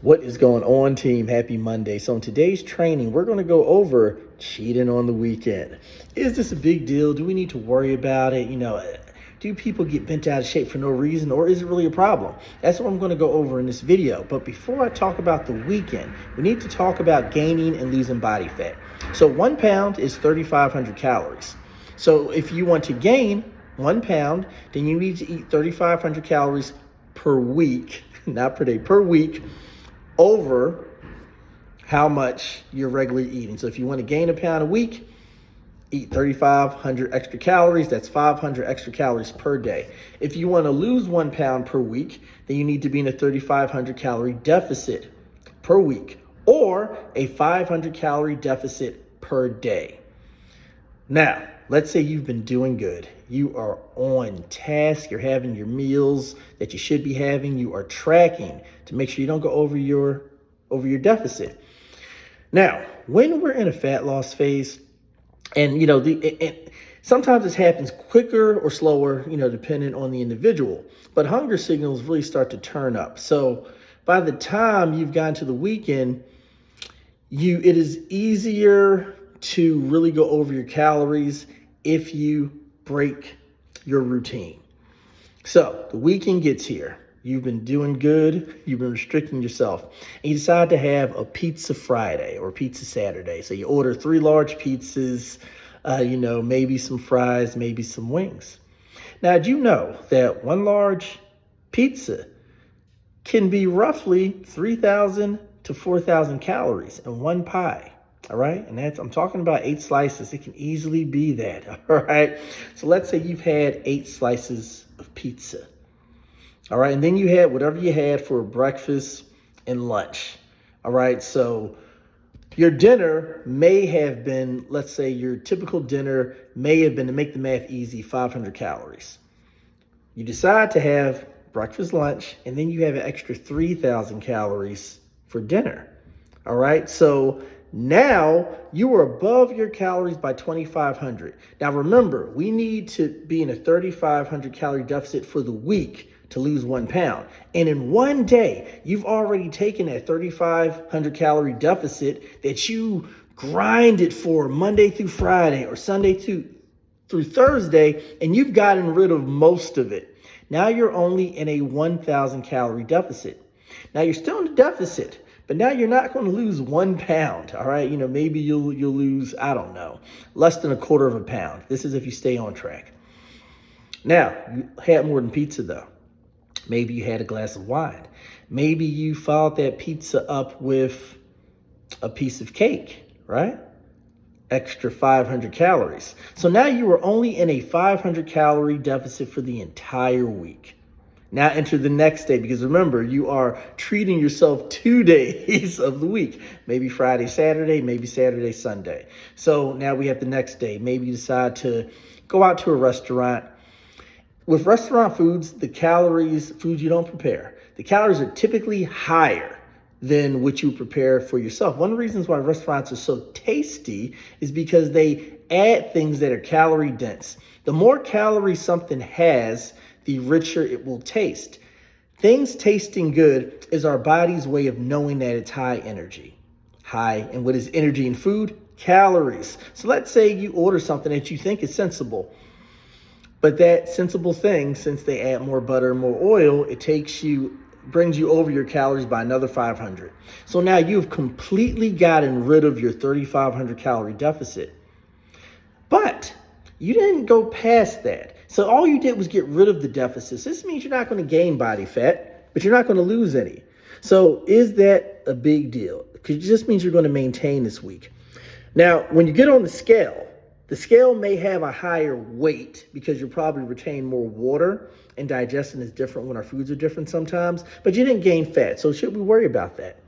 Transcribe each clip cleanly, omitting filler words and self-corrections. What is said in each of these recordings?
What is going on, team? Happy Monday. So in today's training, we're going to go over cheating on the weekend. Is this a big deal? Do we need to worry about it? Do people get bent out of shape for no reason, or is it really a problem? That's what I'm going to go over in this video. But before I talk about the weekend, we need to talk about gaining and losing body fat. So 1 pound is 3,500 calories. So if you want to gain 1 pound, then you need to eat 3,500 calories per week, not per day, per week, over how much you're regularly eating. So if you want to gain a pound a week, eat 3,500 extra calories. That's 500 extra calories per day. If you want to lose 1 pound per week, then you need to be in a 3,500 calorie deficit per week, or a 500 calorie deficit per day. Now, let's say you've been doing good. You are on task. You're having your meals that you should be having. You are tracking to make sure you don't go over your deficit. Now, when we're in a fat loss phase, and sometimes this happens quicker or slower, depending on the individual. But hunger signals really start to turn up. So by the time you've gotten to the weekend, it is easier to really go over your calories if you break your routine. So the weekend gets here. You've been doing good. You've been restricting yourself. And you decide to have a pizza Friday or pizza Saturday. So you order 3 large pizzas, maybe some fries, maybe some wings. Now, did you know that 1 large pizza can be roughly 3,000 to 4,000 calories in 1 pie? All right. And I'm talking about 8 slices. It can easily be that. All right. So let's say you've had 8 slices of pizza. All right. And then you had whatever you had for breakfast and lunch. All right. So your dinner may have been, let's say your typical dinner may have been, to make the math easy, 500 calories. You decide to have breakfast, lunch, and then you have an extra 3,000 calories for dinner. All right. So now you are above your calories by 2,500. Now remember, we need to be in a 3,500 calorie deficit for the week to lose 1 pound. And in 1 day, you've already taken that 3,500 calorie deficit that you grinded for Monday through Friday or Sunday through Thursday, and you've gotten rid of most of it. Now you're only in a 1,000 calorie deficit. Now you're still in the deficit, but now you're not going to lose 1 pound, all right? Maybe you'll lose, I don't know, less than 1/4 of a pound. This is if you stay on track. Now, you had more than pizza, though. Maybe you had a glass of wine. Maybe you followed that pizza up with a piece of cake, right? Extra 500 calories. So now you are only in a 500 calorie deficit for the entire week. Now enter the next day, because remember, you are treating yourself 2 days of the week. Maybe Friday, Saturday, maybe Saturday, Sunday. So now we have the next day. Maybe you decide to go out to a restaurant. With restaurant foods, foods you don't prepare, the calories are typically higher than what you prepare for yourself. One of the reasons why restaurants are so tasty is because they add things that are calorie dense. The more calories something has, the richer it will taste. Things tasting good is our body's way of knowing that it's high energy. And what is energy in food? Calories. So let's say you order something that you think is sensible. But that sensible thing, since they add more butter, more oil, brings you over your calories by another 500. So now you've completely gotten rid of your 3,500 calorie deficit. But you didn't go past that. So all you did was get rid of the deficits. This means you're not going to gain body fat, but you're not going to lose any. So is that a big deal? Because it just means you're going to maintain this week. Now, when you get on the scale may have a higher weight because you'll probably retain more water, and digestion is different when our foods are different sometimes, but you didn't gain fat. So should we worry about that?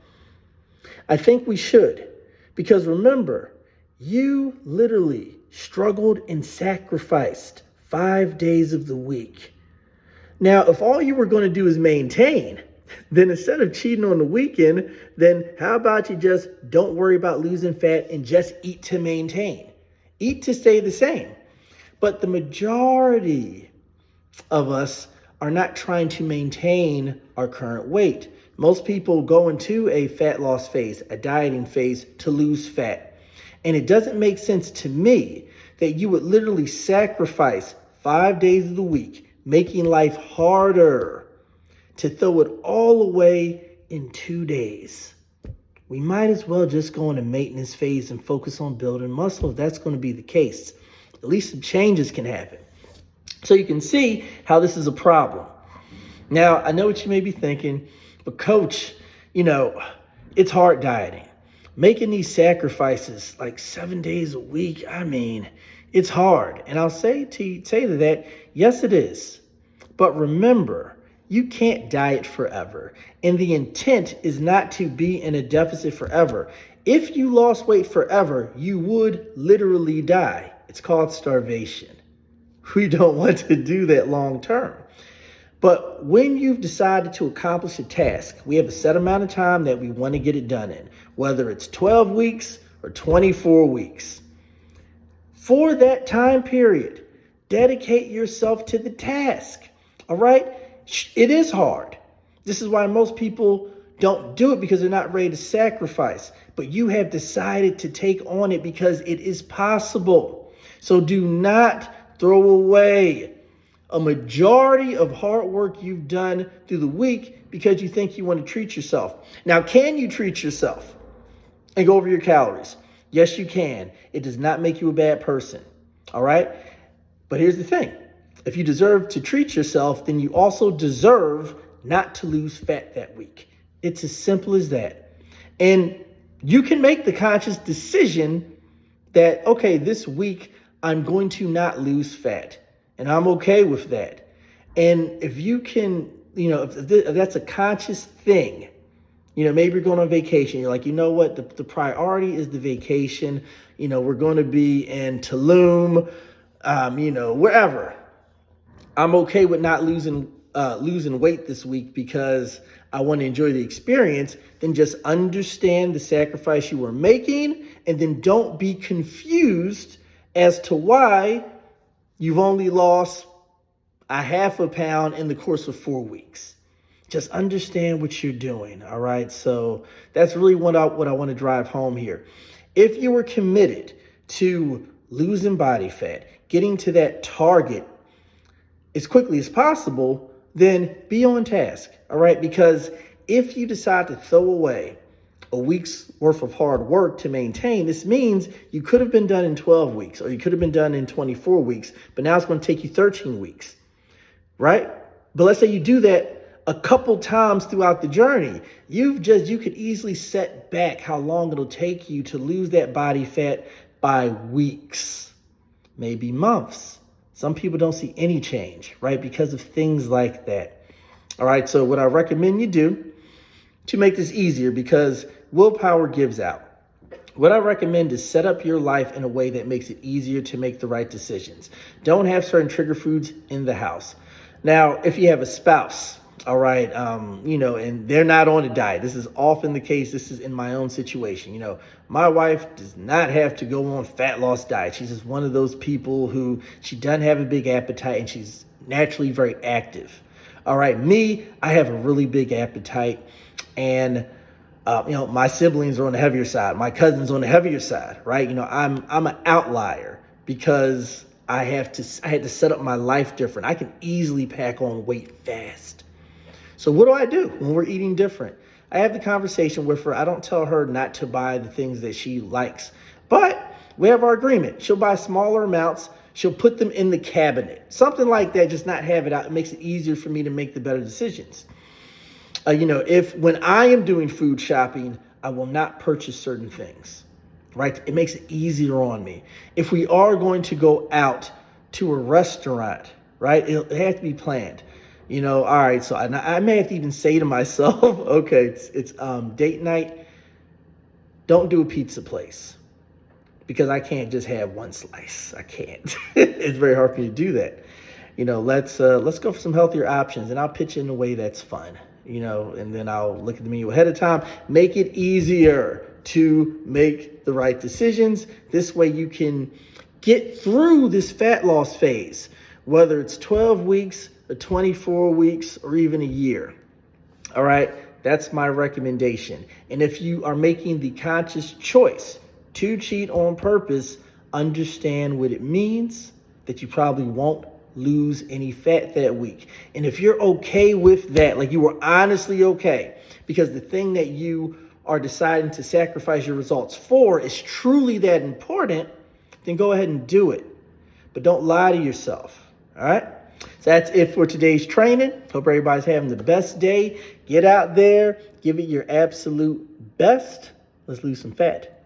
I think we should, because remember, you literally struggled and sacrificed 5 days of the week. Now, if all you were going to do is maintain, then instead of cheating on the weekend, then how about you just don't worry about losing fat and just eat to maintain? Eat to stay the same. But the majority of us are not trying to maintain our current weight. Most people go into a fat loss phase, a dieting phase, to lose fat. And it doesn't make sense to me that you would literally sacrifice 5 days of the week, making life harder, to throw it all away in 2 days. We might as well just go into maintenance phase and focus on building muscle if that's going to be the case. At least some changes can happen. So you can see how this is a problem. Now, I know what you may be thinking, but coach, it's hard dieting. Making these sacrifices like 7 days a week, it's hard. And I'll say to that, yes, it is. But remember, you can't diet forever. And the intent is not to be in a deficit forever. If you lost weight forever, you would literally die. It's called starvation. We don't want to do that long term. But when you've decided to accomplish a task, we have a set amount of time that we want to get it done in, whether it's 12 weeks or 24 weeks. For that time period, dedicate yourself to the task. All right? It is hard. This is why most people don't do it, because they're not ready to sacrifice. But you have decided to take on it because it is possible. So do not throw away a majority of hard work you've done through the week because you think you want to treat yourself. Now, can you treat yourself and go over your calories? Yes, you can. It does not make you a bad person. All right? But here's the thing. If you deserve to treat yourself, then you also deserve not to lose fat that week. It's as simple as that. And you can make the conscious decision that, okay, this week I'm going to not lose fat. And I'm okay with that. And if you can, if that's a conscious thing, maybe you're going on vacation. You're like, you know what? The priority is the vacation. We're going to be in Tulum, wherever. I'm okay with not losing weight this week because I want to enjoy the experience. Then just understand the sacrifice you are making, and then don't be confused as to why you've only lost a half a pound in the course of 4 weeks. Just understand what you're doing, all right? So that's really what I want to drive home here. If you were committed to losing body fat, getting to that target as quickly as possible, then be on task, all right? Because if you decide to throw away a week's worth of hard work to maintain, this means you could have been done in 12 weeks, or you could have been done in 24 weeks, but now it's going to take you 13 weeks, right? But let's say you do that a couple times throughout the journey. You could easily set back how long it'll take you to lose that body fat by weeks, maybe months. Some people don't see any change, right? Because of things like that. All right, so what I recommend you do to make this easier, because willpower gives out, what I recommend is set up your life in a way that makes it easier to make the right decisions. Don't have certain trigger foods in the house. Now, if you have a spouse, all right, and they're not on a diet, this is often the case. This is in my own situation. My wife does not have to go on fat loss diet. She's just one of those people who, she doesn't have a big appetite, and she's naturally very active. All right, me, I have a really big appetite, and my siblings are on the heavier side. My cousins on the heavier side, right? I'm an outlier because I had to set up my life different. I can easily pack on weight fast. So what do I do when we're eating different? I have the conversation with her. I don't tell her not to buy the things that she likes, but we have our agreement. She'll buy smaller amounts. She'll put them in the cabinet, something like that. Just not have it out. It makes it easier for me to make the better decisions. If when I am doing food shopping, I will not purchase certain things, right? It makes it easier on me. If we are going to go out to a restaurant, right, it has to be planned. All right, so I may have to even say to myself, okay, it's date night. Don't do a pizza place, because I can't just have one slice. I can't. It's very hard for me to do that. Let's go for some healthier options, and I'll pitch it in a way that's fun. And then I'll look at the menu ahead of time. Make it easier to make the right decisions. This way you can get through this fat loss phase, whether it's 12 weeks or 24 weeks or even a year. All right. That's my recommendation. And if you are making the conscious choice to cheat on purpose, understand what it means, that you probably won't lose any fat that week. And if you're okay with that, like you were honestly okay, because the thing that you are deciding to sacrifice your results for is truly that important, then go ahead and do it. But don't lie to yourself. All right? So that's it for today's training. Hope everybody's having the best day. Get out there, give it your absolute best. Let's lose some fat.